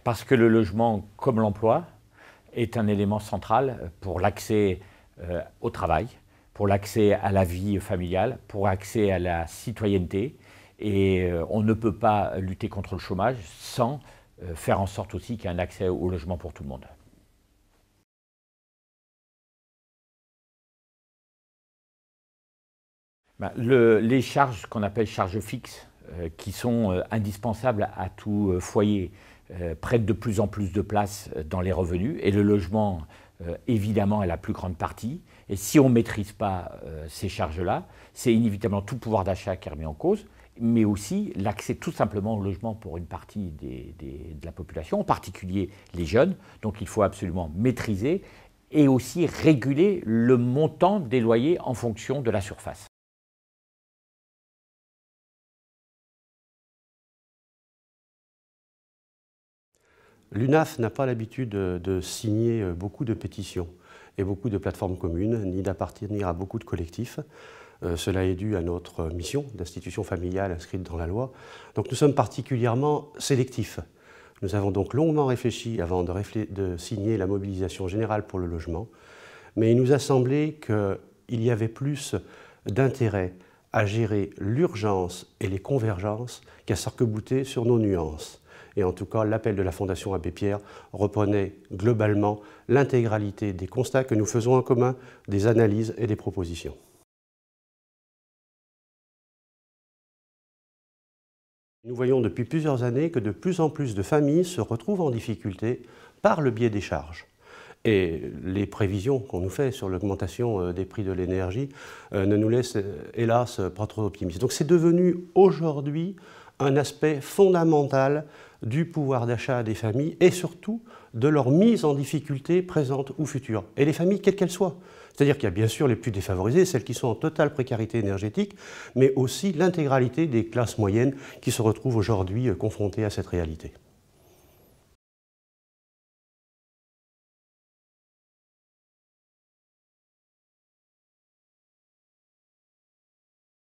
Parce que le logement, comme l'emploi, est un élément central pour l'accès au travail, pour l'accès à la vie familiale, pour l'accès à la citoyenneté. Et on ne peut pas lutter contre le chômage sans faire en sorte aussi qu'il y ait un accès au logement pour tout le monde. Les charges qu'on appelle charges fixes, qui sont indispensables à tout foyer, prennent de plus en plus de place dans les revenus, et le logement, évidemment, est la plus grande partie. Et si on ne maîtrise pas ces charges-là, c'est inévitablement tout le pouvoir d'achat qui est remis en cause, mais aussi l'accès tout simplement au logement pour une partie de la population, en particulier les jeunes. Donc il faut absolument maîtriser et aussi réguler le montant des loyers en fonction de la surface. L'UNAF n'a pas l'habitude de signer beaucoup de pétitions et beaucoup de plateformes communes, ni d'appartenir à beaucoup de collectifs. Cela est dû à notre mission d'institution familiale inscrite dans la loi. Donc nous sommes particulièrement sélectifs. Nous avons donc longuement réfléchi avant de signer la mobilisation générale pour le logement, mais il nous a semblé qu'il y avait plus d'intérêt à gérer l'urgence et les convergences qu'à s'arc-bouter sur nos nuances. Et en tout cas, l'appel de la Fondation Abbé Pierre reprenait globalement l'intégralité des constats que nous faisons en commun, des analyses et des propositions. Nous voyons depuis plusieurs années que de plus en plus de familles se retrouvent en difficulté par le biais des charges. Et les prévisions qu'on nous fait sur l'augmentation des prix de l'énergie ne nous laissent hélas pas trop optimistes. Donc c'est devenu aujourd'hui un aspect fondamental du pouvoir d'achat des familles et surtout de leur mise en difficulté présente ou future. Et les familles, quelles qu'elles soient. C'est-à-dire qu'il y a bien sûr les plus défavorisées, celles qui sont en totale précarité énergétique, mais aussi l'intégralité des classes moyennes qui se retrouvent aujourd'hui confrontées à cette réalité.